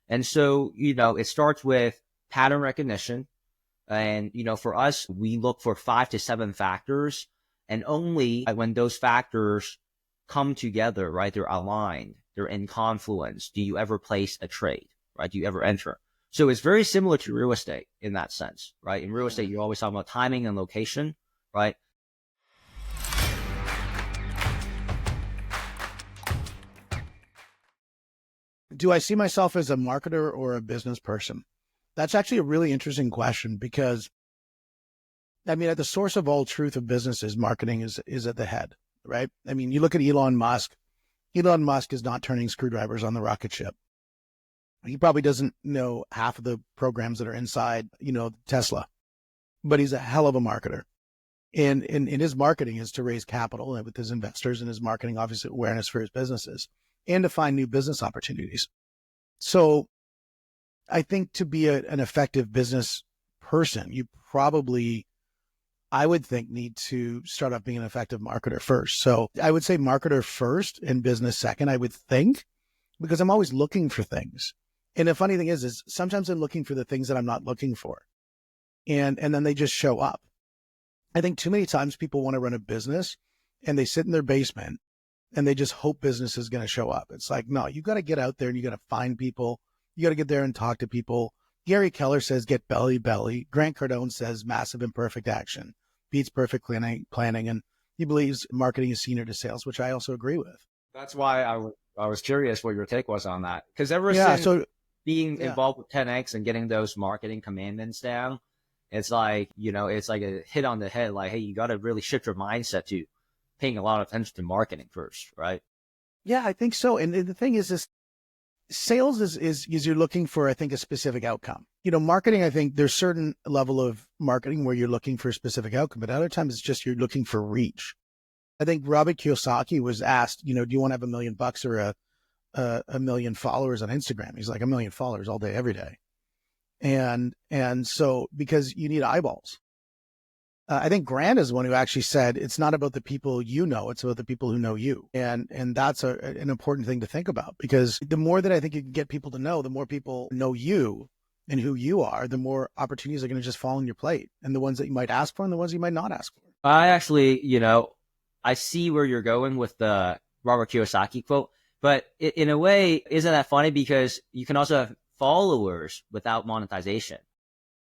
And so, it starts with pattern recognition. And, for us, we look for 5 to 7 factors, and only when those factors come together, right? They're aligned, they're in confluence. Do you ever place a trade, right? Do you ever enter? So it's very similar to real estate in that sense, right? In real estate, you're always talking about timing and location, right? Do I see myself as a marketer or a business person? That's actually a really interesting question because, I mean, at the source of all truth of businesses, marketing is at the head, right? I mean, you look at Elon Musk. Elon Musk is not turning screwdrivers on the rocket ship. He probably doesn't know half of the programs that are inside, Tesla, but he's a hell of a marketer. And his marketing is to raise capital with his investors, and his marketing, obviously, awareness for his businesses and to find new business opportunities. So I think to be an effective business person, you probably, I would think, need to start off being an effective marketer first. So I would say marketer first and business second, I would think, because I'm always looking for things. And the funny thing is sometimes I'm looking for the things that I'm not looking for. And then they just show up. I think too many times people want to run a business and they sit in their basement and they just hope business is going to show up. It's like, no, you got to get out there and you got to find people. You got to get there and talk to people. Gary Keller says, get belly. Grant Cardone says, massive imperfect action beats perfect planning. And he believes marketing is senior to sales, which I also agree with. That's why I was curious what your take was on that. Because since being involved with 10X and getting those marketing commandments down, it's like, it's like a hit on the head. Like, hey, you got to really shift your mindset to paying a lot of attention to marketing first, right? Yeah, I think so. And the thing is sales is you're looking for, I think, a specific outcome. Marketing, I think there's certain level of marketing where you're looking for a specific outcome, but other times it's just you're looking for reach. I think Robert Kiyosaki was asked, do you want to have $1 million or a million followers on Instagram? He's like, 1 million followers all day, every day. And so, because you need eyeballs. I think Grant is the one who actually said, it's not about the people it's about the people who know you. And that's an important thing to think about, because the more that I think you can get people to know, the more people know you and who you are, the more opportunities are going to just fall on your plate, and the ones that you might ask for and the ones you might not ask for. I actually, I see where you're going with the Robert Kiyosaki quote, but in a way, isn't that funny? Because you can also have followers without monetization.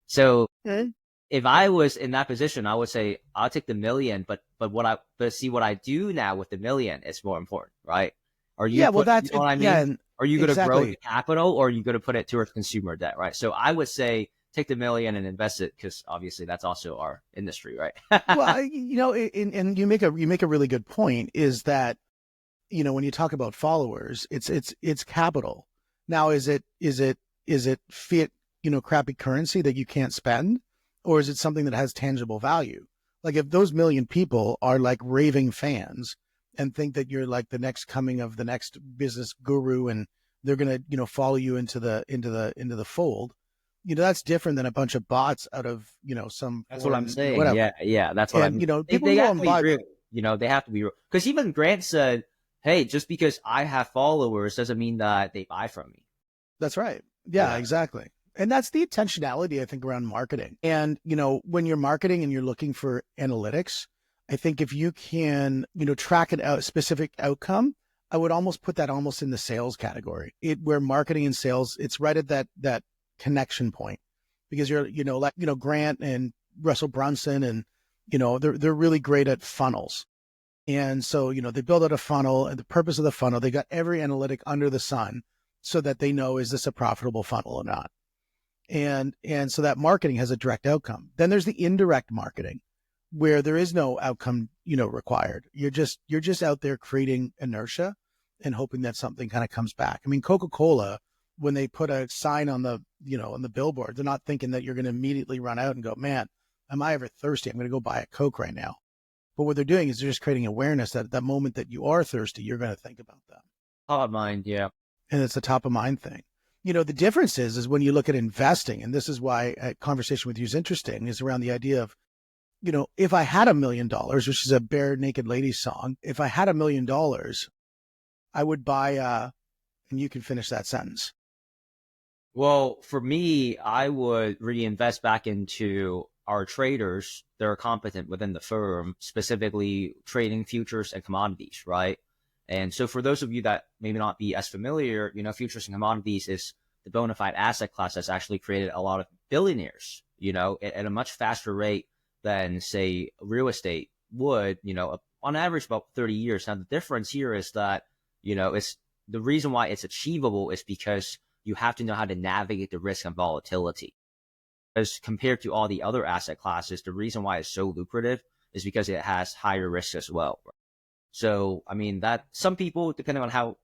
So if I was in that position, I would say I'll take the million, but see what I do now with the million is more important, right? Are you? Yeah, well, that's, you know what I mean? Yeah, are you going to grow exactly. the capital, or are you going to put it towards consumer debt, right? So I would say take the million and invest it, because obviously that's also our industry, right? Well, and you make a really good point, is that, when you talk about followers, it's capital. Now, is it fiat, crappy currency that you can't spend, or is it something that has tangible value? Like, if those million people are like raving fans and think that you're like the next coming of the next business guru, and they're going to, follow you into the fold, that's different than a bunch of bots out of, some. That's what I'm saying. Whatever. Yeah, that's what and, I'm. People They go have and to be buy. real. They have to be real. Because even Grant said, "Hey, just because I have followers doesn't mean that they buy from me." That's right. Yeah, exactly. And that's the intentionality, I think, around marketing. And, when you're marketing and you're looking for analytics, I think if you can, track an specific outcome, I would almost put that almost in the sales category. Where marketing and sales, it's right at that connection point, because you're, Grant and Russell Brunson, and, they're really great at funnels. And so, they build out a funnel, and the purpose of the funnel, they got every analytic under the sun so that they know, is this a profitable funnel or not? And so that marketing has a direct outcome. Then there's the indirect marketing, where there is no outcome, required. You're just out there creating inertia and hoping that something kind of comes back. I mean, Coca-Cola, when they put a sign on the, on the billboard, they're not thinking that you're going to immediately run out and go, man, am I ever thirsty? I'm going to go buy a Coke right now. But what they're doing is they're just creating awareness that at that moment that you are thirsty, you're going to think about that. Top of mind, yeah. And it's a top of mind thing. The difference is when you look at investing, and this is why a conversation with you is interesting, is around the idea of, if I had $1 million, which is a Bare Naked Ladies song, if I had $1 million, I would buy, and you can finish that sentence. Well, for me, I would reinvest back into our traders that are competent within the firm, specifically trading futures and commodities, right? And so for those of you that maybe not be as familiar, futures and commodities is the bona fide asset class that's actually created a lot of billionaires, at a much faster rate than, say, real estate would, on average about 30 years. Now, the difference here is that, it's the reason why it's achievable is because you have to know how to navigate the risk and volatility. As compared to all the other asset classes, the reason why it's so lucrative is because it has higher risk as well. So, I mean, that some people, depending on how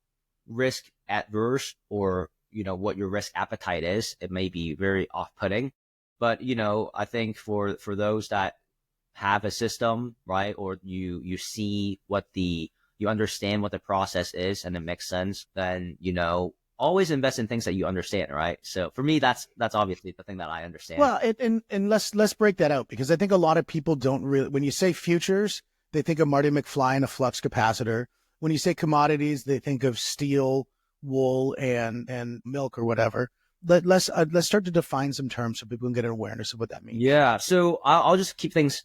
risk adverse or, what your risk appetite is, it may be very off-putting. But, I think for those that have a system, right, or you see you understand what the process is and it makes sense, then, always invest in things that you understand, right? So for me, that's obviously the thing that I understand. Well, and let's break that out, because I think a lot of people don't really, when you say futures, they think of Marty McFly and a flux capacitor. When you say commodities, they think of steel, wool, and milk or whatever. Let's start to define some terms so people can get an awareness of what that means. Yeah. So I'll just keep things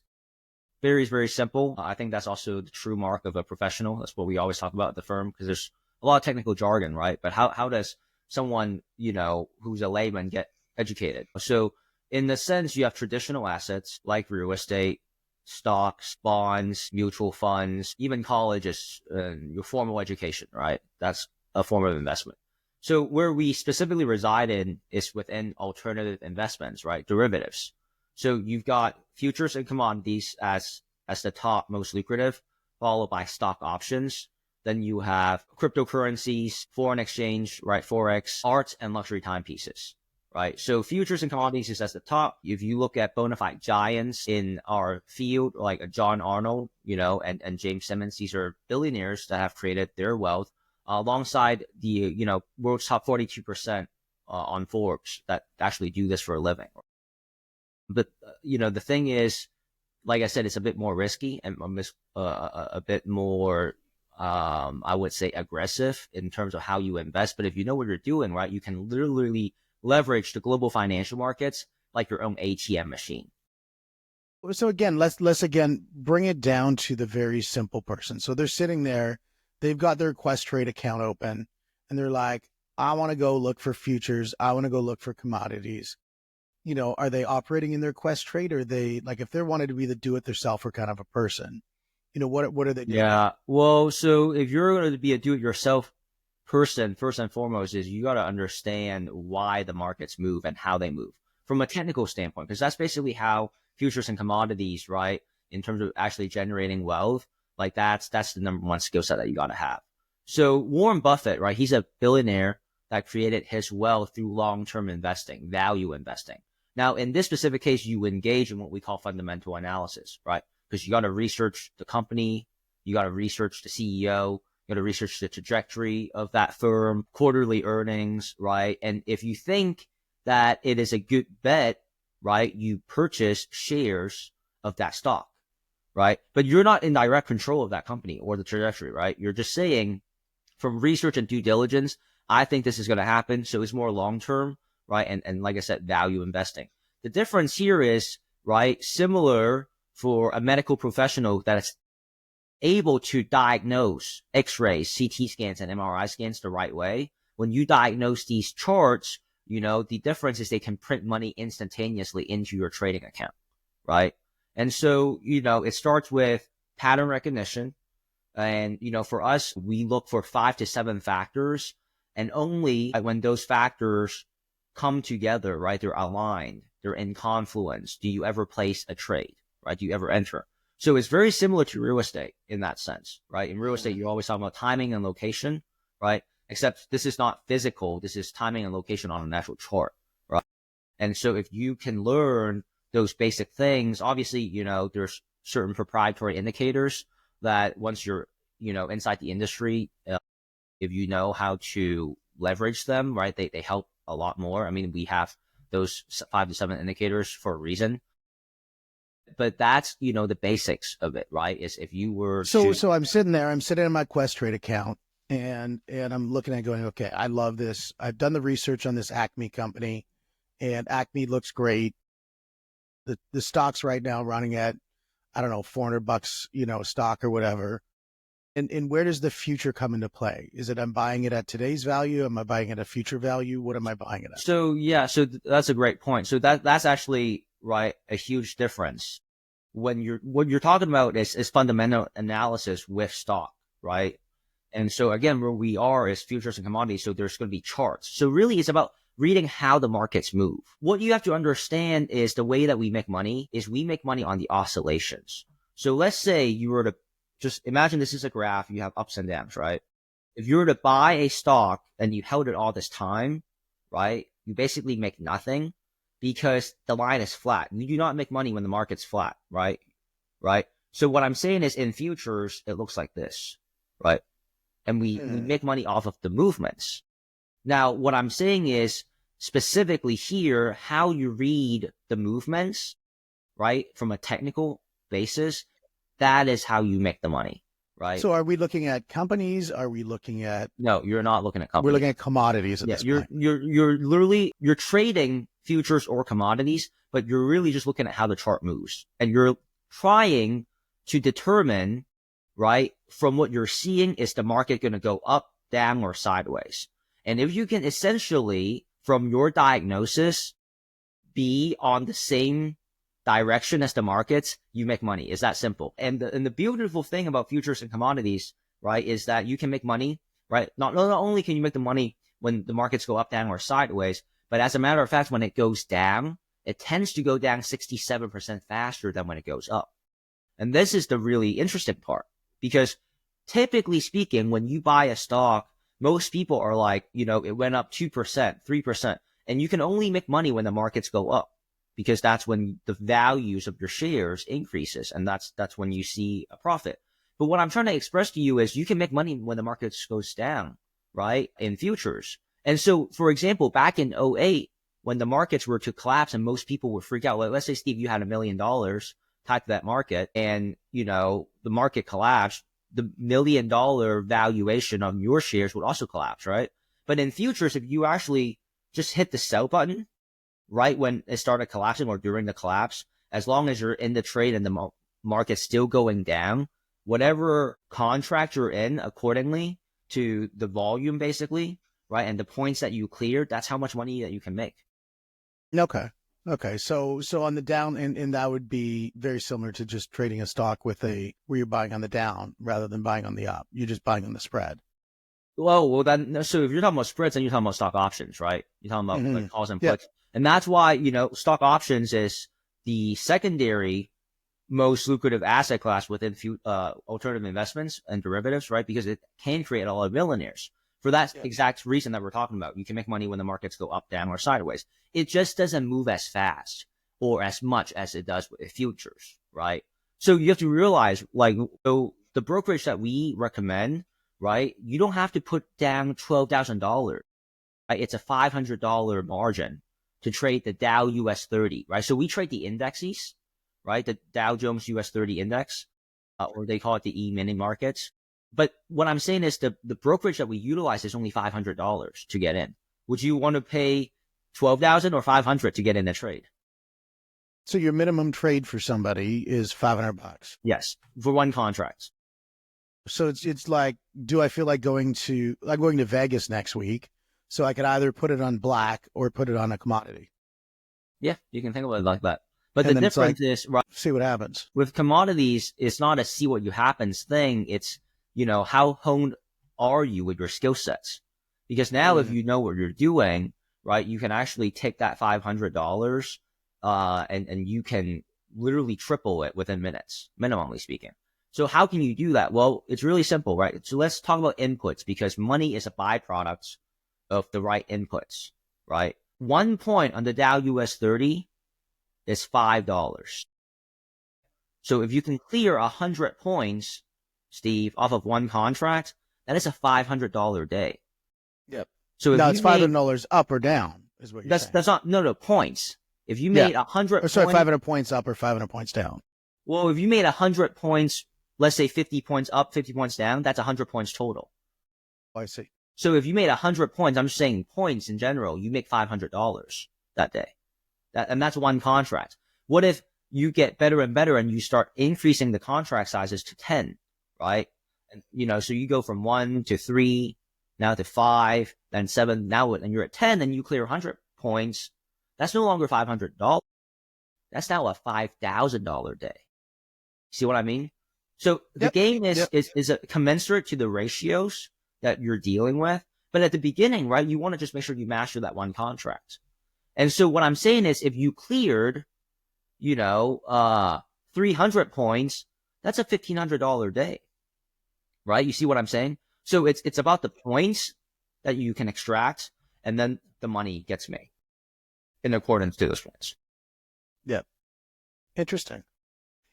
very, very simple. I think that's also the true mark of a professional. That's what we always talk about at the firm, because there's a lot of technical jargon, right? But how does someone, who's a layman get educated? So in the sense, you have traditional assets like real estate, stocks, bonds, mutual funds, even college is your formal education, right? That's a form of investment. So where we specifically reside in is within alternative investments, right? Derivatives. So you've got futures and commodities as the top most lucrative, followed by stock options. Then you have cryptocurrencies, foreign exchange, right? Forex, art, and luxury timepieces, right? So futures and commodities is at the top. If you look at bona fide giants in our field, like John Arnold, and James Simmons, these are billionaires that have created their wealth alongside the, world's top 42% on Forbes that actually do this for a living. But, the thing is, like I said, it's a bit more risky and a bit more, I would say, aggressive in terms of how you invest. But if you know what you're doing, right, you can literally leverage the global financial markets like your own ATM machine. So again, let's again bring it down to the very simple person. So they're sitting there, they've got their Questrade account open, and they're like, I want to go look for futures. I want to go look for commodities. Are they operating in their Questrade? Or are they, like, if they're wanting to be the do-it-yourselfer kind of a person, what are they doing? Yeah. Well, so if you're going to be a do-it-yourself person, first and foremost, is you got to understand why the markets move and how they move from a technical standpoint, because that's basically how futures and commodities, right, in terms of actually generating wealth, like that's the number one skill set that you got to have. So Warren Buffett, right, he's a billionaire that created his wealth through long-term investing, value investing. Now, in this specific case, you engage in what we call fundamental analysis, right? Because you got to research the company, you got to research the CEO, you got to research the trajectory of that firm, quarterly earnings, right? And if you think that it is a good bet, right, you purchase shares of that stock, right? But you're not in direct control of that company or the trajectory, right? You're just saying, from research and due diligence, I think this is going to happen. So it's more long-term, right? And like I said, value investing. The difference here is, right, similar for a medical professional that is able to diagnose X-rays, CT scans, and MRI scans the right way. When you diagnose these charts, the difference is they can print money instantaneously into your trading account, right? And so, it starts with pattern recognition. And, for us, we look for 5 to 7 factors. And only when those factors come together, right, they're aligned, they're in confluence, do you ever place a trade, right? Do you ever enter? So it's very similar to real estate in that sense, right? In real estate, you're always talking about timing and location, right? Except this is not physical. This is timing and location on an actual chart, right? And so if you can learn those basic things, obviously, there's certain proprietary indicators that once you're, inside the industry, if you know how to leverage them, right, they help a lot more. I mean, we have those 5 to 7 indicators for a reason. But that's, the basics of it, right? Is if you were so I'm sitting in my Questrade account, and I'm looking at going, okay, I love this. I've done the research on this Acme company, and Acme looks great. The stock's right now running at, I don't know, $400, stock or whatever. And where does the future come into play? Is it I'm buying it at today's value? Am I buying it at future value? What am I buying it at? So yeah, that's a great point. So that's actually right a huge difference. When what you're talking about is fundamental analysis with stock, right? And so again, where we are is futures and commodities. So there's going to be charts. So really it's about reading how the markets move. What you have to understand is the way that we make money is we make money on the oscillations. So let's say you were to just imagine this is a graph, you have ups and downs, right? If you were to buy a stock and you held it all this time, right, you basically make nothing because the line is flat. You do not make money when the market's flat, right? Right? So what I'm saying is in futures, it looks like this, right? And we make money off of the movements. Now, what I'm saying is specifically here, how you read the movements, right, from a technical basis, that is how you make the money, right? So are we looking at companies? Are we looking at... No, you're not looking at companies. We're looking at commodities at this point. You're literally, you're trading futures or commodities, but you're really just looking at how the chart moves. And you're trying to determine, right, from what you're seeing, is the market going to go up, down, or sideways? And if you can essentially, from your diagnosis, be on the same direction as the markets, you make money. It's that simple. And the beautiful thing about futures and commodities, right, is that you can make money, right? Not only can you make the money when the markets go up, down, or sideways, but as a matter of fact, when it goes down, it tends to go down 67% faster than when it goes up. And this is the really interesting part, because typically speaking, when you buy a stock, most people are like, it went up 2%, 3%, and you can only make money when the markets go up, because that's when the values of your shares increases, and that's when you see a profit. But what I'm trying to express to you is you can make money when the market goes down, right, in futures. And so, for example, back in 2008, when the markets were to collapse and most people would freak out, like, let's say, Steve, you had $1 million tied to that market, and, the market collapsed, the $1 million valuation of your shares would also collapse, right? But in futures, if you actually just hit the sell button right when it started collapsing or during the collapse, as long as you're in the trade and the market's still going down, whatever contract you're in accordingly to the volume, basically, right, and the points that you cleared, that's how much money that you can make. Okay. So on the down, and that would be very similar to just trading a stock where you're buying on the down rather than buying on the up. You're just buying on the spread. Well, then, so if you're talking about spreads, then you're talking about stock options, right? You're talking about like calls and puts. And that's why, stock options is the secondary most lucrative asset class within alternative investments and derivatives, right? Because it can create a lot of millionaires. For that exact reason that we're talking about. You can make money when the markets go up, down, or sideways. It just doesn't move as fast or as much as it does with futures, right? So you have to realize, so the brokerage that we recommend, right, you don't have to put down $12,000. Right? It's a $500 margin to trade the Dow US 30, right? So we trade the indexes, right? The Dow Jones US 30 index, or they call it the E-mini markets. But what I'm saying is the brokerage that we utilize is only $500 to get in. Would you want to pay $12,000 or $500 to get in a trade? So your minimum trade for somebody is $500. Yes, for one contract. So it's like, do I feel like going to Vegas next week? So I could either put it on black or put it on a commodity. Yeah, you can think about it like that. But the difference is, right, see what happens. With commodities, it's not a see what you happens thing. It's, how honed are you with your skill sets? Because now if you know what you're doing, right, you can actually take that $500 and you can literally triple it within minutes, minimally speaking. So how can you do that? Well, it's really simple, right? So let's talk about inputs, because money is a byproduct of the right inputs, right? 1 point on the Dow US 30 is $5. So if you can clear 100 points, Steve, off of one contract, that is a $500 day. Yep. So if now it's $500 up or down, is what you're saying. That's not, no, points. If you made 100 points. Sorry, 500 points up or 500 points down. Well, if you made 100 points, let's say 50 points up, 50 points down, that's 100 points total. I see. So if you made 100 points, I'm just saying points in general, you make $500 that day. And that's one contract. What if you get better and better and you start increasing the contract sizes to 10, right? And, so you go from 1 to 3, now to 5, then 7, now and you're at 10 and you clear 100 points. That's no longer $500. That's now a $5,000 day. See what I mean? So the game is a commensurate to the ratios that you're dealing with. But at the beginning, right, you want to just make sure you master that one contract. And so what I'm saying is if you cleared, 300 points, that's a $1,500 day, right? You see what I'm saying? So it's about the points that you can extract, and then the money gets made in accordance to those points. Yeah. Interesting.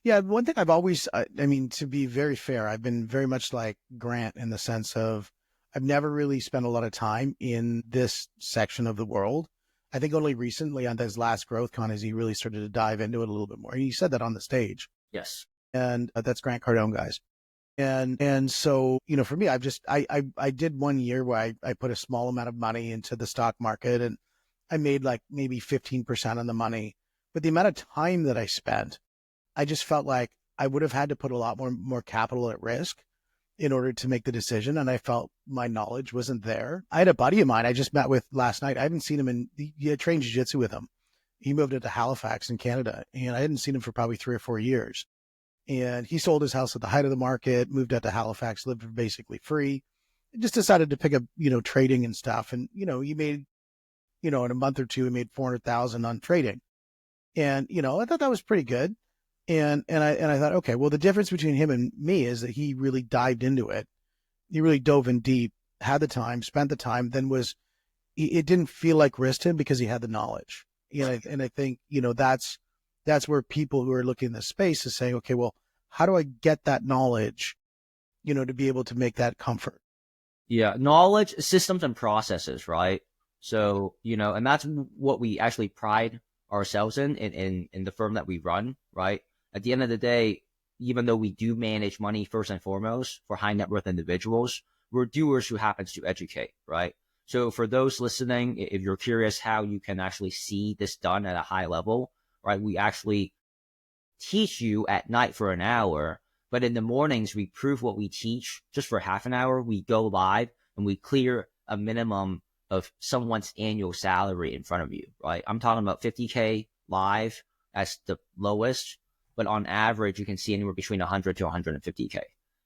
Yeah. One thing I've always, to be very fair, I've been very much like Grant in the sense of I've never really spent a lot of time in this section of the world. I think only recently on this last GrowthCon is he really started to dive into it a little bit more. And he said that on the stage. Yes. And that's Grant Cardone, guys. And so, for me, I did 1 year where I put a small amount of money into the stock market and I made like maybe 15% on the money. But the amount of time that I spent, I just felt like I would have had to put a lot more capital at risk in order to make the decision. And I felt my knowledge wasn't there. I had a buddy of mine I just met with last night. I haven't seen him he had trained jiu-jitsu with him. He moved into Halifax in Canada, and I hadn't seen him for probably 3 or 4 years. And he sold his house at the height of the market, moved out to Halifax, lived basically free, just decided to pick up, trading and stuff. And, he made, in a month or two, he made 400,000 on trading. And, I thought that was pretty good. And I thought, okay, well, the difference between him and me is that he really dived into it. He really dove in deep, had the time, spent the time, then it didn't feel like risk to him because he had the knowledge. And I think, that's where people who are looking in this space is saying, okay, well, how do I get that knowledge, to be able to make that comfort? Yeah. Knowledge, systems, and processes, right? So, and that's what we actually pride ourselves in the firm that we run, right? At the end of the day, even though we do manage money first and foremost for high net worth individuals, we're doers who happens to educate, right? So for those listening, if you're curious how you can actually see this done at a high level, right? We actually teach you at night for an hour, but in the mornings, we prove what we teach just for half an hour. We go live and we clear a minimum of someone's annual salary in front of you, right? I'm talking about 50K live as the lowest, but on average, you can see anywhere between 100 to 150K.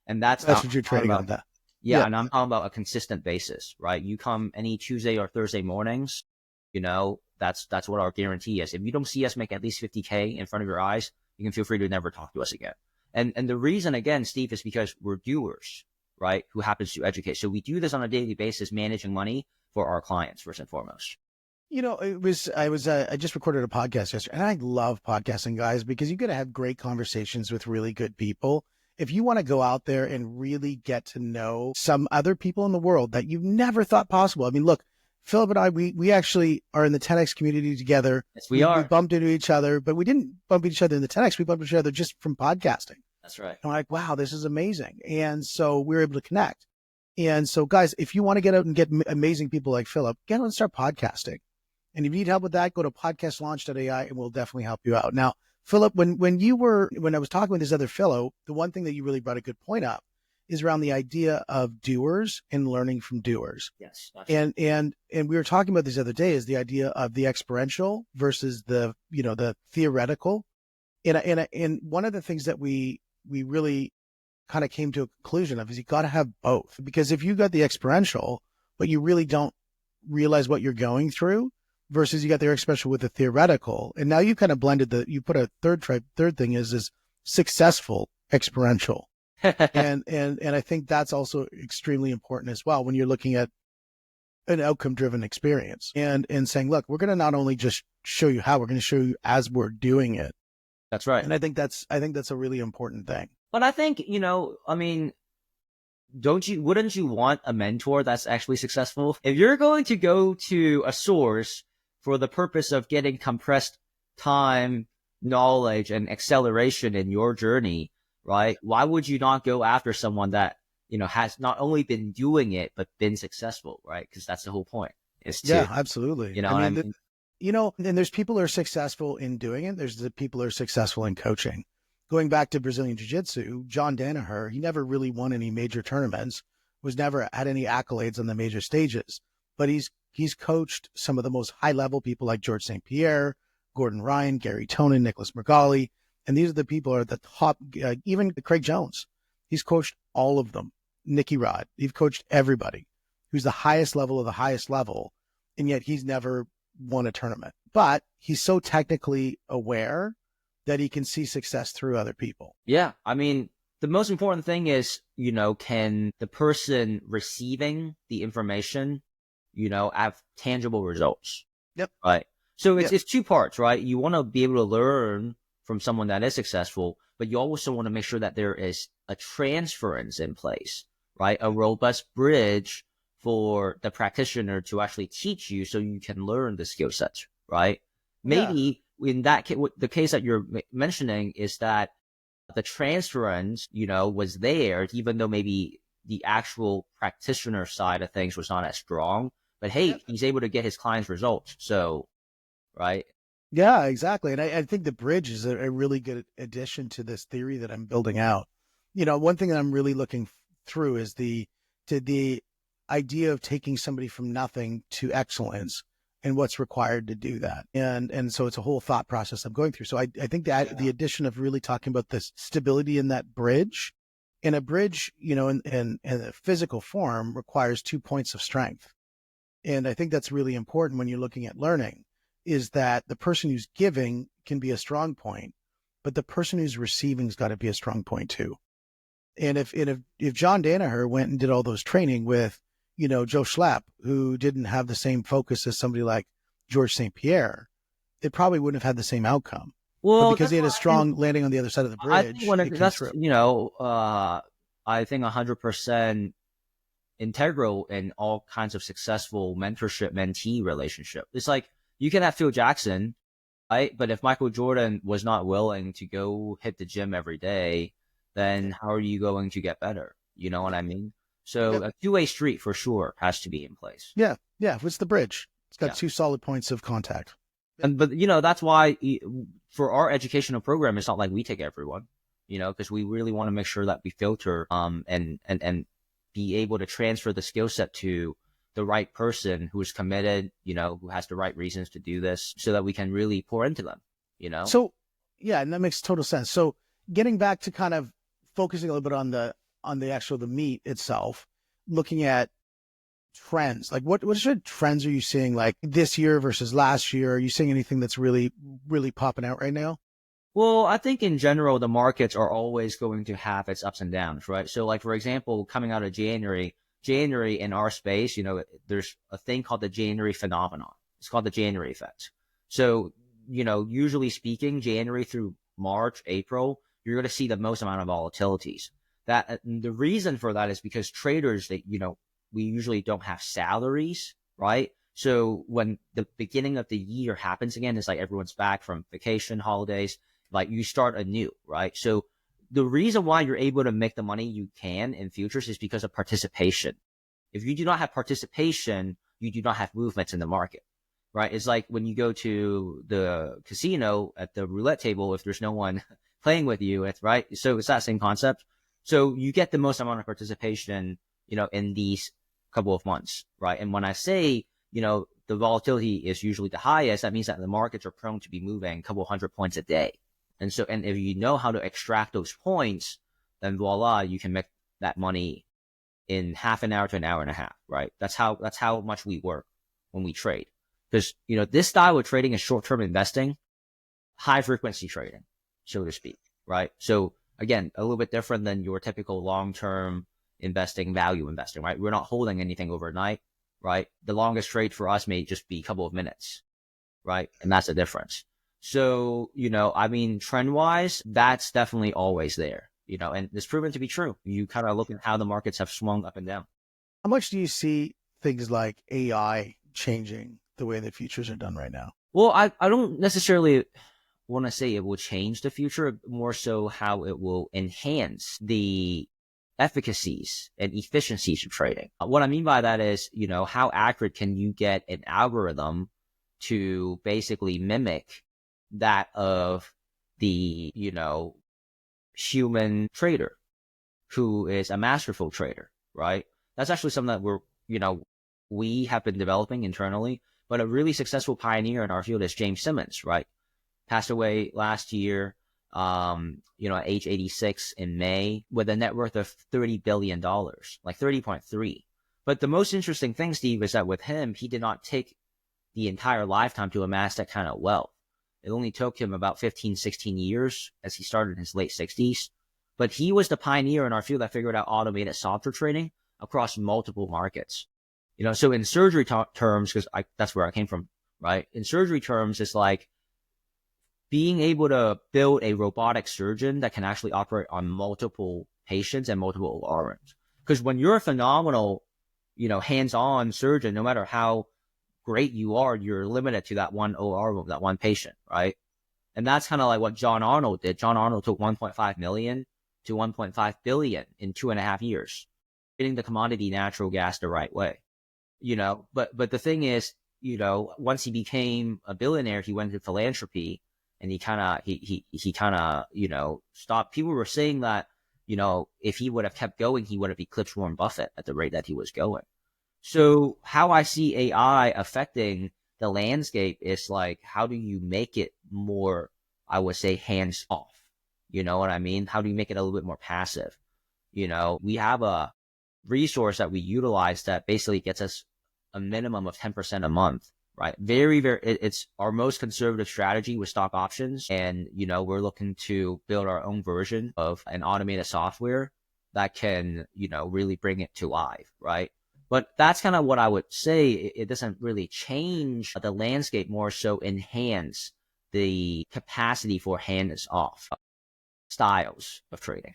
And that's what you're trading on that. Yeah. And I'm talking about a consistent basis, right? You come any Tuesday or Thursday mornings, that's what our guarantee is. If you don't see us make at least 50K in front of your eyes, you can feel free to never talk to us again. And the reason, again, Steve, is because we're doers, right? Who happens to educate. So we do this on a daily basis, managing money for our clients first and foremost. I just recorded a podcast yesterday, and I love podcasting, guys, because you get to have great conversations with really good people. If you want to go out there and really get to know some other people in the world that you've never thought possible. I mean, look, Philip and I, we actually are in the 10X community together. Yes, we are. We bumped into each other, but we didn't bump each other in the 10X. We bumped each other just from podcasting. That's right. And we're like, wow, this is amazing. And so we were able to connect. And so, guys, if you want to get out and get amazing people like Philip, get out and start podcasting. And if you need help with that, go to podcastlaunch.ai and we'll definitely help you out. Now, Philip, when I was talking with this other fellow, the one thing that you really brought a good point up is around the idea of doers and learning from doers. Yes. And we were talking about this other day is the idea of the experiential versus the theoretical. And one of the things that we really kind of came to a conclusion of is you got to have both, because if you got the experiential, but you really don't realize what you're going through, versus you got the experiential with the theoretical. And now you kind of blended you put a third thing is successful experiential. and I think that's also extremely important as well when you're looking at an outcome driven experience and saying, look, we're going to not only just show you how, we're going to show you as we're doing it. That's right. And I think that's a really important thing. But I think, wouldn't you want a mentor that's actually successful? If you're going to go to a source for the purpose of getting compressed time, knowledge, and acceleration in your journey, right? Why would you not go after someone that, has not only been doing it, but been successful, right? Because that's the whole point is Yeah, to, absolutely. you know I what I mean, mean? and there's people who are successful in doing it. There's the people who are successful in coaching. Going back to Brazilian Jiu-Jitsu, John Danaher, he never really won any major tournaments, was never had any accolades on the major stages, but he's coached some of the most high-level people like George St. Pierre, Gordon Ryan, Gary Tonin, Nicholas Mergali, and these are the people who are at the top. Even Craig Jones, he's coached all of them. Nicky Rod, he's coached everybody who's the highest level of the highest level, and yet he's never won a tournament. But he's so technically aware that he can see success through other people. Yeah. I mean, the most important thing is, can the person receiving the information, have tangible results. Yep. Right. So Yep. it's two parts, right? You want to be able to learn from someone that is successful, but you also want to make sure that there is a transference in place, right? A robust bridge for the practitioner to actually teach you so you can learn the skill sets, right? Yeah. Maybe in that case, the case that you're mentioning is that the transference, was there, even though maybe the actual practitioner side of things was not as strong. But hey, Yep. he's able to get his clients results. So, right? Yeah, exactly. And I think the bridge is a really good addition to this theory that I'm building out. One thing that I'm really looking through is the idea of taking somebody from nothing to excellence and what's required to do that. And so it's a whole thought process I'm going through. So I think that the addition of really talking about this stability in that bridge, and a bridge, in a physical form requires 2 points of strength. And I think that's really important when you're looking at learning, is that the person who's giving can be a strong point, but the person who's receiving's got to be a strong point too. And if John Danaher went and did all those training with, Joe Schlepp, who didn't have the same focus as somebody like George St. Pierre, it probably wouldn't have had the same outcome. But Well, because that's he had why a strong landing on the other side of the I think bridge, it came that's, through. I think 100% integral in all kinds of successful mentorship mentee relationship. It's like you can have Phil Jackson, right? But if Michael Jordan was not willing to go hit the gym every day, then how are you going to get better? You know what I mean? So Yep. a two-way street for sure has to be in place. Yeah. Yeah. It's the bridge. It's got Yeah. 2 solid points of contact. But that's why for our educational program, it's not like we take everyone, because we really want to make sure that we filter, and be able to transfer the skill set to the right person who is committed, who has the right reasons to do this so that we can really pour into them, So, yeah, and that makes total sense. So getting back to kind of focusing a little bit on the meat itself, looking at trends, like what sort of trends are you seeing like this year versus last year? Are you seeing anything that's really, really popping out right now? Well, I think in general, the markets are always going to have its ups and downs, right? So like, for example, coming out of January in our space, there's a thing called the January phenomenon. It's called the January effect. So, usually speaking, January through March, April, you're going to see the most amount of volatilities. The reason for that is because traders, we usually don't have salaries, right? So when the beginning of the year happens again, it's like everyone's back from vacation, holidays, like you start anew, right? So the reason why you're able to make the money you can in futures is because of participation. If you do not have participation, you do not have movements in the market, right? It's like when you go to the casino at the roulette table, if there's no one playing with you, it's right. So it's that same concept. So you get the most amount of participation, in these couple of months, right? And when I say, the volatility is usually the highest, that means that the markets are prone to be moving a couple hundred points a day. And if you know how to extract those points, then voila, you can make that money in half an hour to an hour and a half, right? That's how much we work when we trade. Because, this style of trading is short-term investing, high frequency trading, so to speak, right? So again, a little bit different than your typical long-term investing, value investing, right? We're not holding anything overnight, right? The longest trade for us may just be a couple of minutes, right? And that's the difference. So, trend wise, that's definitely always there, and it's proven to be true. You kind of look at how the markets have swung up and down. How much do you see things like AI changing the way the futures are done right now? Well, I don't necessarily want to say it will change the future, more so how it will enhance the efficacies and efficiencies of trading. What I mean by that is, how accurate can you get an algorithm to basically mimic that of the, human trader who is a masterful trader, right? That's actually something that we have been developing internally, but a really successful pioneer in our field is James Simmons, right? Passed away last year, at age 86 in May with a net worth of $30 billion, like 30.3. But the most interesting thing, Steve, is that with him, he did not take the entire lifetime to amass that kind of wealth. It only took him about 15, 16 years as he started in his late 60s. But he was the pioneer in our field that figured out automated software trading across multiple markets. So in surgery terms, because that's where I came from, right? In surgery terms, it's like being able to build a robotic surgeon that can actually operate on multiple patients and multiple ORs. Because when you're a phenomenal, hands-on surgeon, no matter how great you are, you're limited to that one OR room, that one patient, right? And that's kind of like what John Arnold did. John Arnold took 1.5 million to 1.5 billion in 2.5 years, getting the commodity natural gas the right way. But the thing is, once he became a billionaire, he went into philanthropy, and he kind of stopped. People were saying that, if he would have kept going, he would have eclipsed Warren Buffett at the rate that he was going. So how I see AI affecting the landscape is like, how do you make it more, I would say, hands off? You know what I mean? How do you make it a little bit more passive? We have a resource that we utilize that basically gets us a minimum of 10% a month, right? Very, very, it's our most conservative strategy with stock options. And, we're looking to build our own version of an automated software that can, really bring it to life, right? But that's kind of what I would say. It doesn't really change the landscape, more so enhance the capacity for hands-off styles of trading.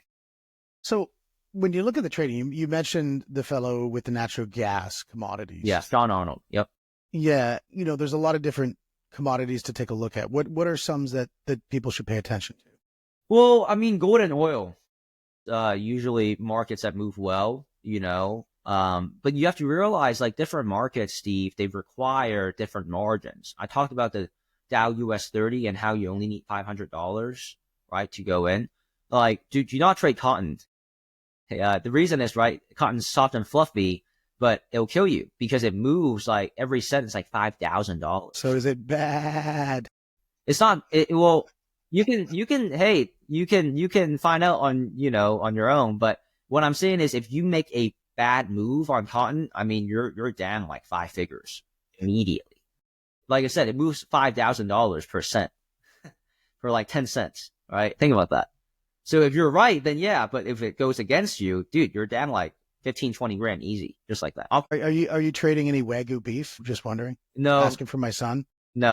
So when you look at the trading, you mentioned the fellow with the natural gas commodities. Yeah, John Arnold. Yep. Yeah, there's a lot of different commodities to take a look at. What are some that people should pay attention to? Well, I mean, gold and oil, usually markets that move well, but you have to realize, like, different markets, Steve, they require different margins. I talked about the Dow US 30 and how you only need $500, right, to go in. Like, do not trade cotton. The reason is, right, cotton's soft and fluffy, but it'll kill you because it moves like every cent is like $5,000. So is it bad? It's not. Well, you can find out on your own. But what I'm saying is, if you make a bad move on cotton, I mean, you're down like 5 figures immediately. Like I said, it moves $5,000 per cent for like 10 cents, right? Think about that. So if you're right, then yeah. But if it goes against you, dude, you're down like 15, 20 grand easy, just like that. Are you trading any Wagyu beef? Just wondering. No. Asking for my son. No.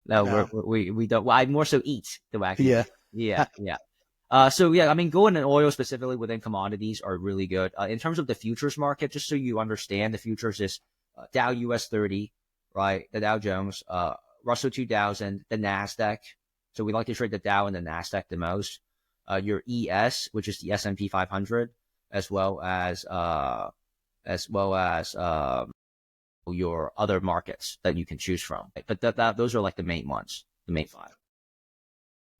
We don't. Well, I more so eat the Wagyu. Yeah. Yeah. So yeah, I mean, gold and oil specifically within commodities are really good. In terms of the futures market, just so you understand, the futures is Dow US 30, right? The Dow Jones, Russell 2000, the Nasdaq. So we like to trade the Dow and the Nasdaq the most. Your ES, which is the S&P 500, as well as your other markets that you can choose from. But those are like the main ones, the main 5.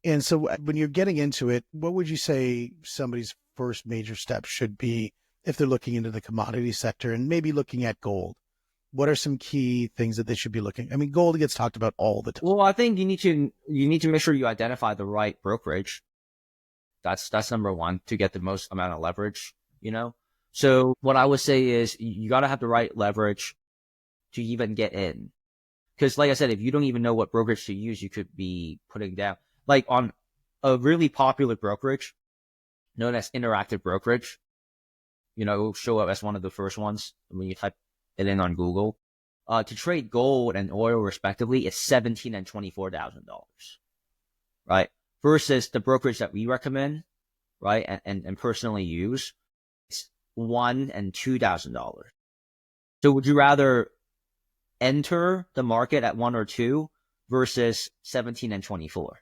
And so when you're getting into it, what would you say somebody's first major step should be if they're looking into the commodity sector and maybe looking at gold? What are some key things that they should be looking? I mean, gold gets talked about all the time. Well, I think you need to make sure you identify the right brokerage. That's number one, to get the most amount of leverage, So what I would say is you got to have the right leverage to even get in. Because like I said, if you don't even know what brokerage to use, you could be putting down, like on a really popular brokerage known as interactive brokerage, it will show up as one of the first ones when you type it in on Google. To trade gold and oil respectively, it's $17,000 and $24,000, right? Versus the brokerage that we recommend, right, and personally use, it's $1,000 and $2,000. So would you rather enter the market at 1 or 2 versus 17 and 24?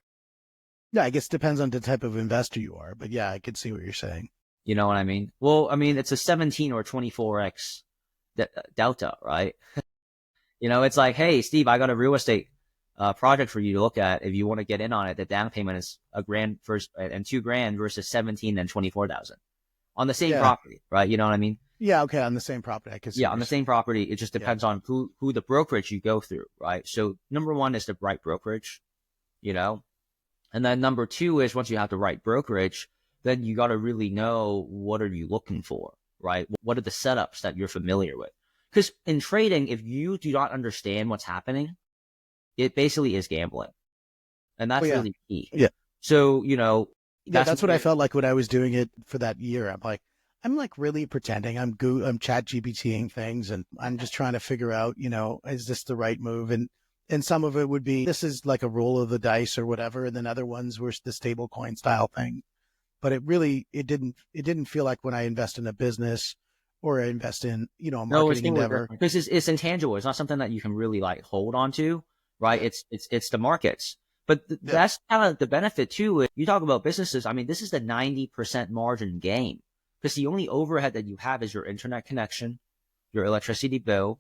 Yeah, I guess it depends on the type of investor you are, but yeah, I could see what you're saying. You know what I mean? Well, I mean, it's a 17 or 24x delta, right? You know, it's like, hey, Steve, I got a real estate project for you to look at. If you want to get in on it, the down payment is $1,000 first and $2,000 versus 17 and 24,000 on the same Yeah. property, right? You know what I mean? Yeah. Okay. On the same property. I can see Yeah, what on you're the saying. same property. It just Yeah. depends on who the brokerage you go through, right? So number one is the right brokerage, you know, and then number two is once you have the right brokerage, then you got to really know what are you looking for, right? What are the setups that you're familiar with? Because in trading, if you do not understand what's happening, it basically is gambling. And Oh that's yeah. really key. Yeah. So, you know, Yeah. that's That's what I where, felt like when I was doing it for that year. I'm like really pretending I'm chat GPTing things, and I'm just trying to figure out, is this the right move? And some of it would be, this is like a roll of the dice or whatever. And then other ones were the stable coin style thing. But it didn't feel like when I invest in a business or I invest in, a no, it's marketing totally endeavor. different because it's intangible. It's not something that you can really like hold on to, right? Yeah. It's the markets. But Yeah. that's kind of the benefit too. You talk about businesses. I mean, this is the 90% margin game because the only overhead that you have is your internet connection, your electricity bill,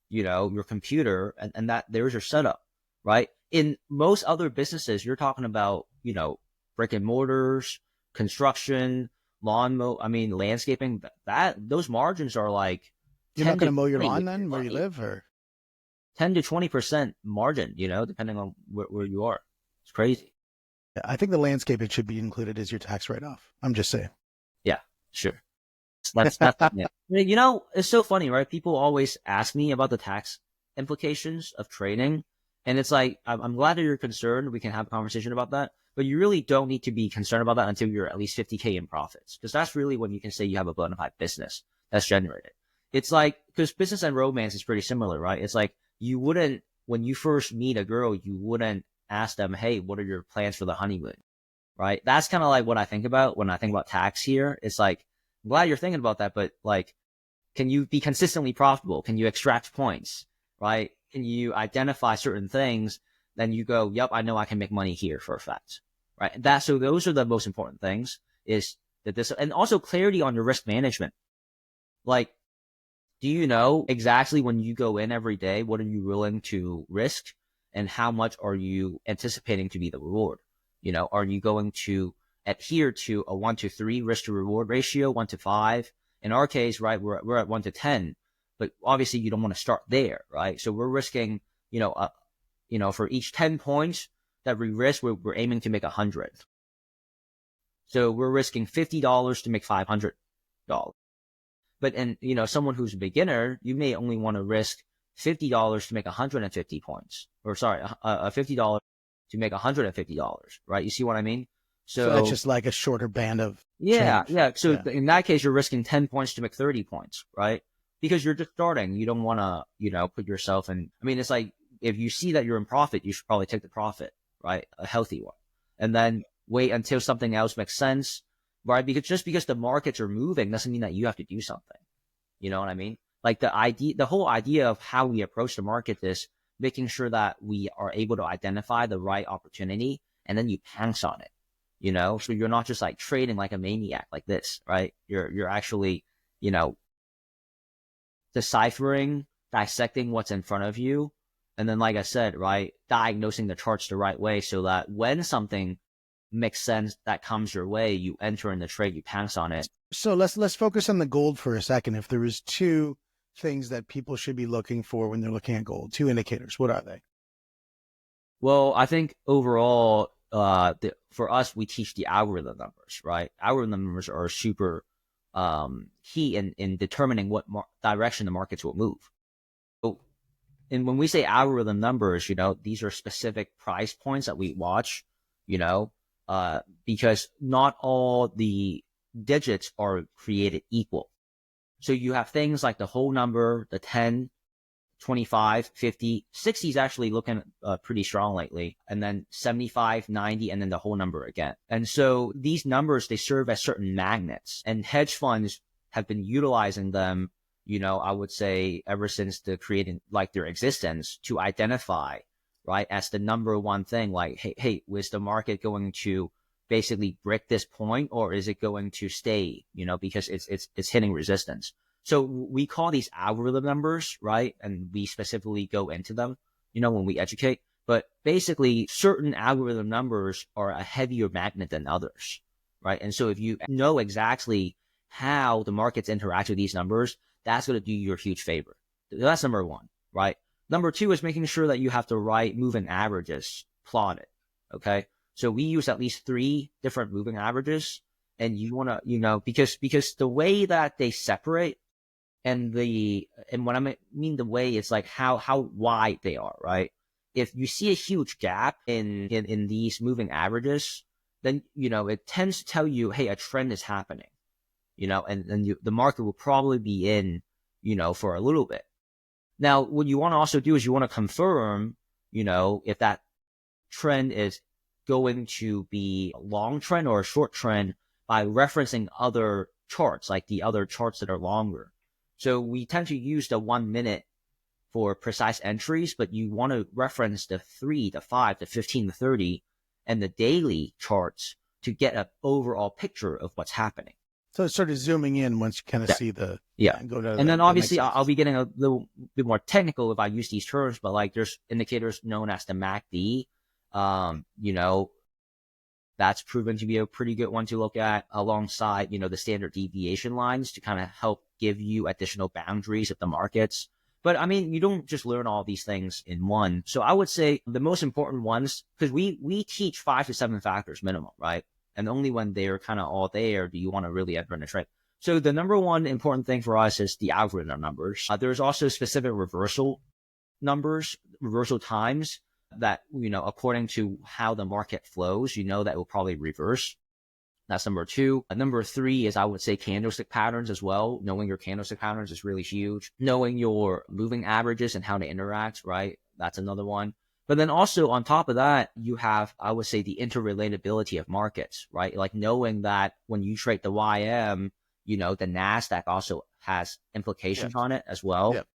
you know, your computer, and that there's your setup, right? In most other businesses, you're talking about, you know, brick and mortars, construction, I mean, landscaping, that those margins are like You're not 10 going to to mow your 20 lawn if you're then where you lucky. live, or 10 to 20% margin, you know, depending on where you are. It's crazy. I think the landscape, it should be included as your tax write-off. I'm just saying. Yeah, sure. That's yeah. You know, it's so funny, right? People always ask me about the tax implications of trading. And it's like, I'm glad that you're concerned. We can have a conversation about that. But you really don't need to be concerned about that until you're at least 50K in profits. Because that's really when you can say you have a bona fide business that's generated. It's like, because business and romance is pretty similar, right? It's like, you wouldn't, when you first meet a girl, you wouldn't ask them, hey, what are your plans for the honeymoon? Right? That's kind of like what I think about when I think about tax here. It's like, I'm glad you're thinking about that, but like, can you be consistently profitable? Can you extract points? Right? Can you identify certain things? Then you go, yep, I know I can make money here for a fact. Right? So those are the most important things is that this, and also clarity on your risk management. Like, do you know exactly when you go in every day, what are you willing to risk and how much are you anticipating to be the reward? You know, are you going to adhere to a 1-to-3 risk to reward ratio, 1-to-5? In our case, right, we're at 1-to-10, but obviously you don't want to start there, right? So we're risking, for each 10 points that we risk, we're aiming to make 100. So we're risking $50 to make $500. But someone who's a beginner, you may only want to risk $50 to make 150 points, or sorry, $50 to make $150, right? You see what I mean? So that's So just like a shorter band of yeah, change. yeah. So Yeah. in that case, you're risking 10 points to make 30 points, right? Because you're just starting. You don't want to, put yourself in. I mean, it's like if you see that you're in profit, you should probably take the profit, right? A healthy one, and then wait until something else makes sense, right? Because just because the markets are moving doesn't mean that you have to do something. You know what I mean? Like the whole idea of how we approach the market is making sure that we are able to identify the right opportunity and then you pounce on it, so you're not just like trading like a maniac like this, right? You're actually, deciphering, dissecting what's in front of you. And then, like I said, right, diagnosing the charts the right way so that when something makes sense that comes your way, you enter in the trade, you pounce on it. So let's focus on the gold for a second. If there is two things that people should be looking for when they're looking at gold, two indicators, what are they? Well, I think overall, for us, we teach the algorithm numbers, right? Algorithm numbers are super key in determining what direction the markets will move. So, and when we say algorithm numbers, these are specific price points that we watch, because not all the digits are created equal. So you have things like the whole number, the 10, 25, 50, 60 is actually looking pretty strong lately, and then 75, 90, and then the whole number again. And so these numbers, they serve as certain magnets, and hedge funds have been utilizing them, I would say ever since the creating, like their existence, to identify, right, as the number one thing, like, hey, was the market going to basically break this point, or is it going to stay, because it's hitting resistance. So we call these algorithm numbers, right? And we specifically go into them, when we educate. But basically, certain algorithm numbers are a heavier magnet than others, right? And so if you know exactly how the markets interact with these numbers, that's going to do you a huge favor. That's number one, right? Number two is making sure that you have the right moving averages plotted, okay? So we use at least 3 different moving averages, and you want to, because the way that they separate and what I mean the way is like how wide they are, right? If you see a huge gap in these moving averages, then, it tends to tell you, hey, a trend is happening, and the market will probably be in, for a little bit. Now, what you want to also do is you want to confirm, if that trend is going to be a long trend or a short trend by referencing other charts, like the other charts that are longer. So we tend to use the 1 minute for precise entries, but you want to reference the 3, the 5, the 15, the 30, and the daily charts to get an overall picture of what's happening. So it's sort of zooming in once you kind of see and then obviously I'll be getting a little bit more technical if I use these terms, but like there's indicators known as the MACD. That's proven to be a pretty good one to look at alongside, the standard deviation lines to kind of help give you additional boundaries of the markets. But I mean, you don't just learn all these things in one. So I would say the most important ones, because we teach 5 to 7 factors minimum, right? And only when they're kind of all there do you want to really enter in a trade. So the number one important thing for us is the algorithm numbers. There's also specific reversal numbers, reversal times that, according to how the market flows, that will probably reverse. That's number 2. Number 3 is, I would say, candlestick patterns as well. Knowing your candlestick patterns is really huge. Knowing your moving averages and how they interact, right? That's another one. But then also on top of that, you have, I would say, the interrelatability of markets, right? Like knowing that when you trade the YM, the NASDAQ also has implications on it as well. Yep.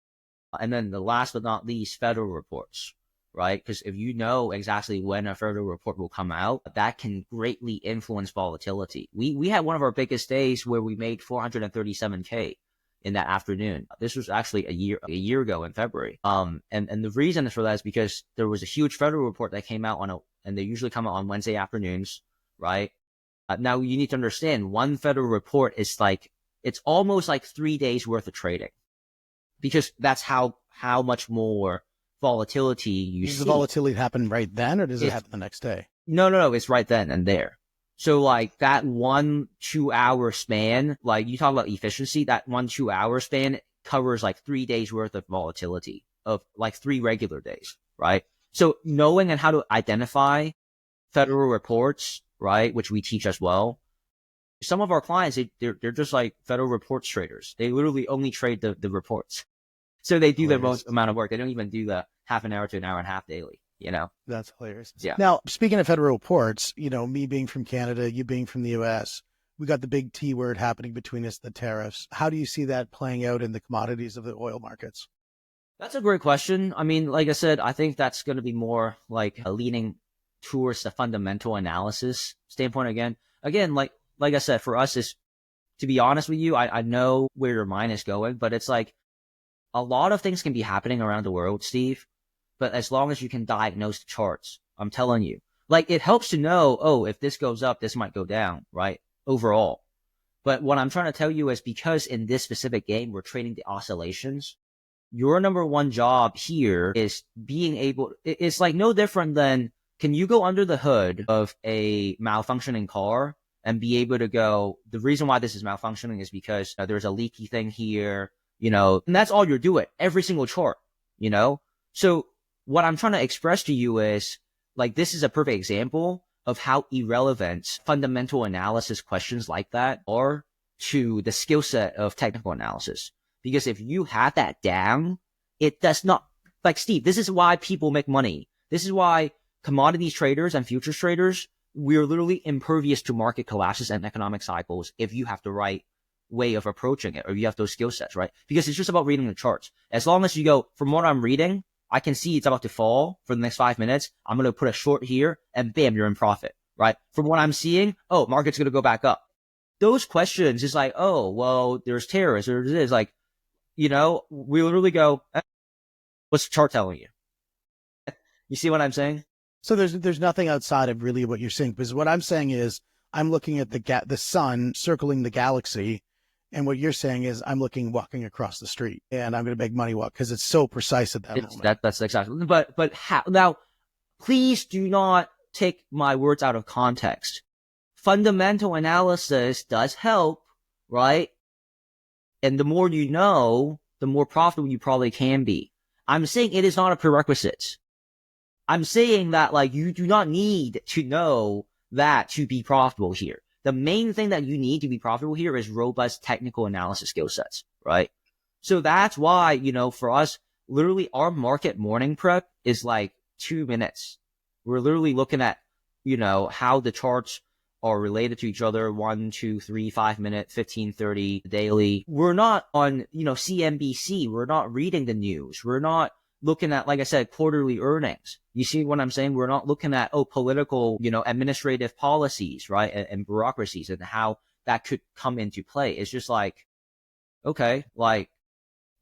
And then the last but not least, federal reports, right? Because if you know exactly when a federal report will come out, that can greatly influence volatility. We had one of our biggest days where we made 437K in that afternoon. This was actually a year ago in February. And the reason for that is because there was a huge federal report that came out and they usually come out on Wednesday afternoons, right? Now you need to understand, one federal report is it's almost like 3 days worth of trading, because that's how much more volatility you see. Does the volatility happen right then, or does it happen the next day? No, it's right then and there. So like that 1-2 hour span, like you talk about efficiency, that 1-2 hour span covers like 3 days worth of volatility of like 3 regular days, right? So knowing and how to identify federal reports, right, which we teach as well. Some of our clients, they're just like federal reports traders. They literally only trade the reports. So they do the most amount of work. They don't even do the half an hour to an hour and a half daily, That's hilarious. Yeah. Now, speaking of federal reports, me being from Canada, you being from the US, we got the big T word happening between us, the tariffs. How do you see that playing out in the commodities of the oil markets? That's a great question. I mean, like I said, I think that's going to be more like leaning towards the fundamental analysis standpoint again. Again, like I said, for us is, to be honest with you, I know where your mind is going, but it's like a lot of things can be happening around the world, Steve, but as long as you can diagnose the charts, I'm telling you, like it helps to know, oh, if this goes up, this might go down, right? Overall. But what I'm trying to tell you is, because in this specific game, we're trading the oscillations, your number one job here is being able, it's like no different than, can you go under the hood of a malfunctioning car and be able to go, the reason why this is malfunctioning is because there's a leaky thing here, and that's all you're doing, every single chart, So what I'm trying to express to you is, like, this is a perfect example of how irrelevant fundamental analysis questions like that are to the skill set of technical analysis. Because if you have that down, it does not, like Steve, this is why people make money. This is why commodities traders and futures traders, we're literally impervious to market collapses and economic cycles if you have the right way of approaching it, or you have those skill sets, right? Because it's just about reading the charts. As long as you go, from what I'm reading, I can see it's about to fall for the next 5 minutes. I'm going to put a short here and bam, you're in profit, right? From what I'm seeing, oh, market's going to go back up. Those questions is like, oh, well, there's terrorists or there's like, we literally go, what's the chart telling you? You see what I'm saying? So there's nothing outside of really what you're saying, because what I'm saying is I'm looking at the sun circling the galaxy, and what you're saying is I'm walking across the street, and I'm going to make money walk because it's so precise at that moment. That's exactly. But how, now, please do not take my words out of context. Fundamental analysis does help, right? And the more you know, the more profitable you probably can be. I'm saying it is not a prerequisite. I'm saying that like you do not need to know that to be profitable here. The main thing that you need to be profitable here is robust technical analysis skill sets, right? So that's why, for us, literally our market morning prep is like 2 minutes. We're literally looking at, how the charts are related to each other, 1, 2, 3, 5 minute, 15, 30 daily. We're not on, CNBC. We're not reading the news. We're not looking at, like I said, quarterly earnings. You see what I'm saying? We're not looking at, political, administrative policies, right? And bureaucracies and how that could come into play. It's just like, okay, like,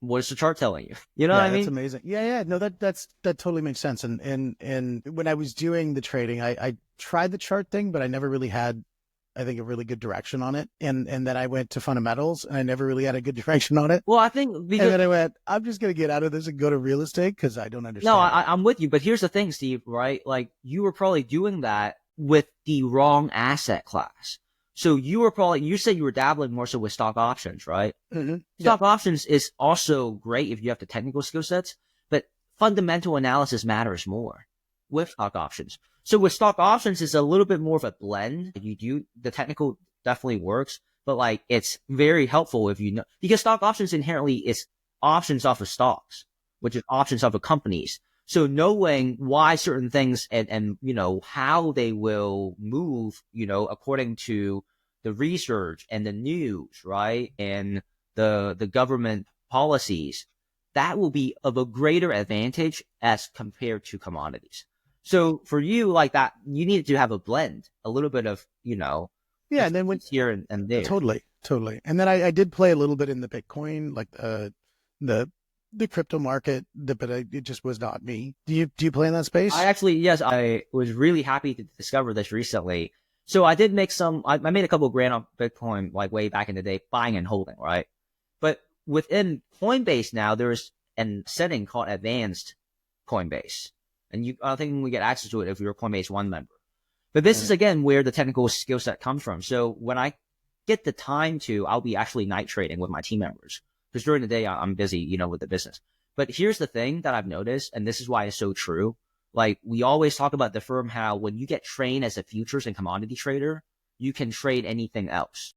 what is the chart telling you? You know what I mean? That's amazing. Yeah. No, that totally makes sense. And when I was doing the trading, I tried the chart thing, but I never really had, I think, a really good direction on it. And then I went to fundamentals, and I never really had a good direction on it. Well, I think because, and then I went, I'm just going to get out of this and go to real estate because I don't understand. No, I'm with you. But here's the thing, Steve, right? Like, you were probably doing that with the wrong asset class. So you said you were dabbling more so with stock options, right? Mm-hmm. Stock options is also great if you have the technical skill sets, but fundamental analysis matters more with stock options. So with stock options, it's a little bit more of a blend. The technical definitely works, but like it's very helpful if you know, because stock options inherently is options off of stocks, which is options off of companies. So knowing why certain things and how they will move, according to the research and the news, right? And the government policies, that will be of a greater advantage as compared to commodities. So for you, like that, you need to have a blend, a little bit of, and then here and there. Totally. And then I did play a little bit in the Bitcoin, like the crypto market, but it just was not me. Do you play in that space? Yes, I was really happy to discover this recently. So I did make I made a couple of grand on Bitcoin like way back in the day, buying and holding, right? But within Coinbase now, there's a setting called Advanced Coinbase. And I think we get access to it if you're a Coinbase One member. But this is again where the technical skill set comes from. So when I get the time I'll be actually night trading with my team members. Because during the day, I'm busy, with the business. But here's the thing that I've noticed, and this is why it's so true. Like, we always talk about the firm, how when you get trained as a futures and commodity trader, you can trade anything else,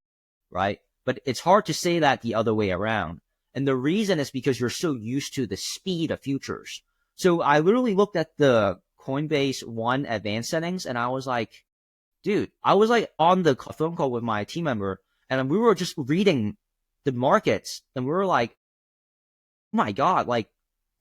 right? But it's hard to say that the other way around. And the reason is because you're so used to the speed of futures. So I literally looked at the Coinbase One advanced settings, and I was like, dude, I was like on the phone call with my team member, and we were just reading the markets, and we were like, oh my God, like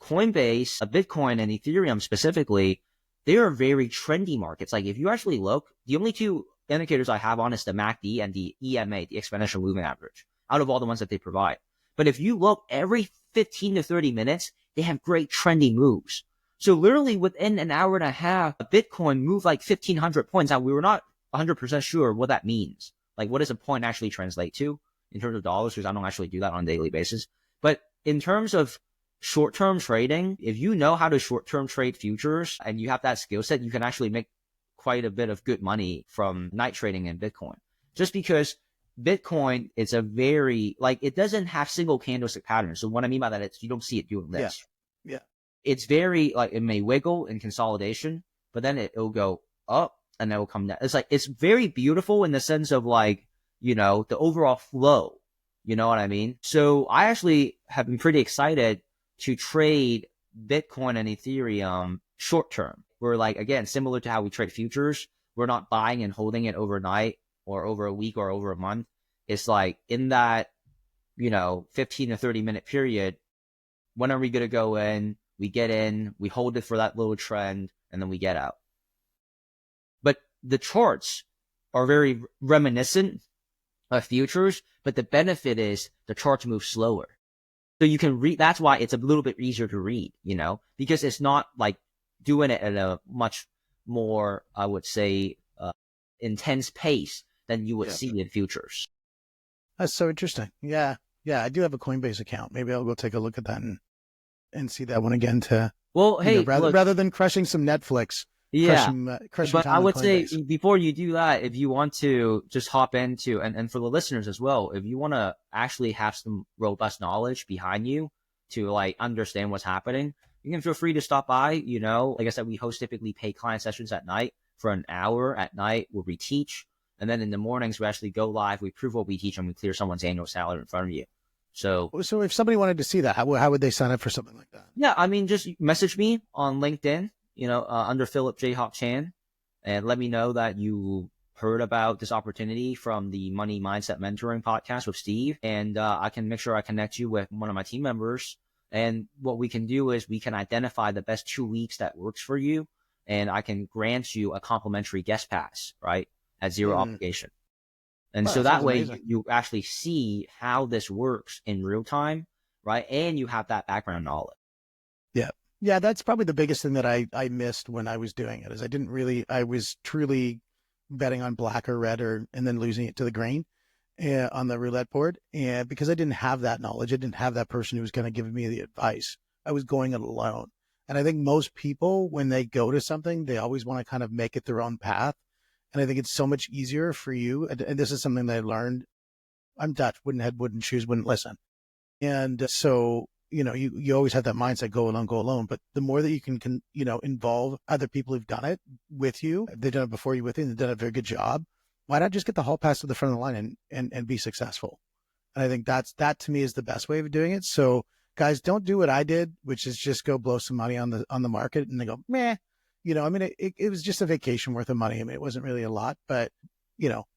Coinbase, Bitcoin, and Ethereum specifically, they are very trendy markets. Like if you actually look, the only two indicators I have on is the MACD and the EMA, the exponential moving average, out of all the ones that they provide. But if you look every 15 to 30 minutes, they have great trendy moves. So literally within an hour and a half, Bitcoin moved like 1,500 points. Now, we were not 100% sure what that means. Like, what does a point actually translate to in terms of dollars? Because I don't actually do that on a daily basis. But in terms of short-term trading, if you know how to short-term trade futures and you have that skill set, you can actually make quite a bit of good money from night trading in Bitcoin. Just because Bitcoin is a very, like, it doesn't have single candlestick patterns. So what I mean by that is you don't see it doing this. Yeah. It's very, like, it may wiggle in consolidation, but then it'll go up and then it'll come down. It's like, it's very beautiful in the sense of like, the overall flow. You know what I mean? So I actually have been pretty excited to trade Bitcoin and Ethereum short term. We're like, again, similar to how we trade futures. We're not buying and holding it overnight or over a week or over a month. It's like in that, 15 to 30 minute period, when are we going to go in? We get in, we hold it for that little trend, and then we get out. But the charts are very reminiscent of futures, but the benefit is the charts move slower. So you can read, that's why it's a little bit easier to read, because it's not like doing it at a much more, I would say, intense pace than you would see in futures. That's so interesting. Yeah. Yeah. I do have a Coinbase account. Maybe I'll go take a look at that and see that one again rather than crushing some Netflix. Yeah. Crushing but time I would Coinbase. say before you do that, if you want to just hop into, and for the listeners as well, if you want to actually have some robust knowledge behind you to like understand what's happening, you can feel free to stop by. Like I said, we host typically paid client sessions at night for an hour at night where we teach. And then in the mornings, we actually go live, we prove what we teach, and we clear someone's annual salary in front of you. So if somebody wanted to see that, how would they sign up for something like that? Yeah, I mean, just message me on LinkedIn, under Philip J. Hock Chan, and let me know that you heard about this opportunity from the Money Mindset Mentoring podcast with Steve, and I can make sure I connect you with one of my team members. And what we can do is we can identify the best 2 weeks that works for you, and I can grant you a complimentary guest pass, right, at zero obligation. And so that way you actually see how this works in real time, right? And you have that background knowledge. Yeah. Yeah. That's probably the biggest thing that I missed when I was doing it is I was truly betting on black or red and then losing it to the green on the roulette board. And because I didn't have that knowledge, I didn't have that person who was going to give me the advice. I was going it alone. And I think most people, when they go to something, they always want to kind of make it their own path. And I think it's so much easier for you. And this is something that I learned. I'm Dutch, wouldn't head, wouldn't shoes, wouldn't listen. And so, you always have that mindset, go alone. But the more that you can involve other people who've done it with you, they've done it before you with you, and they've done a very good job. Why not just get the hall pass to the front of the line and be successful? And I think that to me is the best way of doing it. So guys, don't do what I did, which is just go blow some money on the market and they go, meh. It was just a vacation worth of money. I mean, it wasn't really a lot, but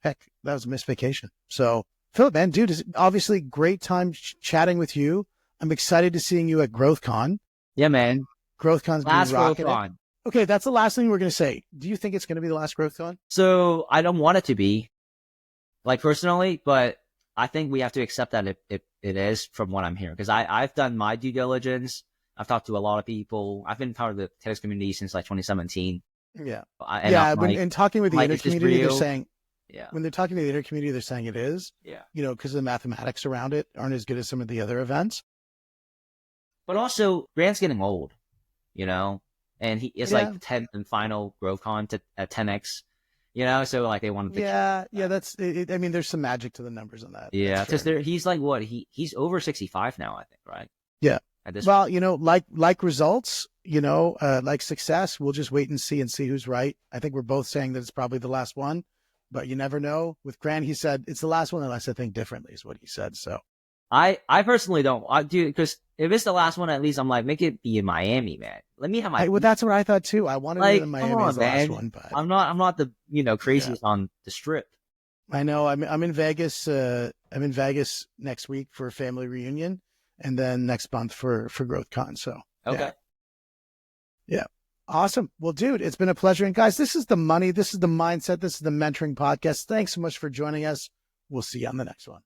heck, that was a missed vacation. So Philip, man, dude, it's obviously great time chatting with you. I'm excited to seeing you at GrowthCon. Yeah, man. GrowthCon's last GrowthCon. Okay, that's the last thing we're going to say. Do you think it's going to be the last GrowthCon? So I don't want it to be, like personally, but I think we have to accept that it is from what I'm hearing. Because I've done my due diligence. I've talked to a lot of people. I've been part of the tennis community since like 2017. Yeah. And talking with the inner community, they're saying, yeah. When they're talking to the inner community, they're saying it is. Yeah. Because the mathematics around it aren't as good as some of the other events. But also, Grant's getting old, and it's like the 10th and final GrowthCon at 10x, so like they wanted to. Yeah, that's it. I mean, there's some magic to the numbers on that. Yeah, because he's like what? He's over 65 now, I think, right? Yeah. Like results, like success, we'll just wait and see who's right. I think we're both saying that it's probably the last one, but you never know. With Grant, he said it's the last one unless I think differently is what he said. So I personally don't. I do, because if it's the last one, at least I'm like, make it be in Miami, man. Let me have my. Well, that's what I thought too. I wanted it in Miami as the last one, but I'm not the craziest on the strip. I know. I'm in Vegas. I'm in Vegas next week for a family reunion, and then next month for GrowthCon. So okay. Yeah. Awesome. Well, dude, it's been a pleasure. And guys, this is the money. This is the mindset. This is the mentoring podcast. Thanks so much for joining us. We'll see you on the next one.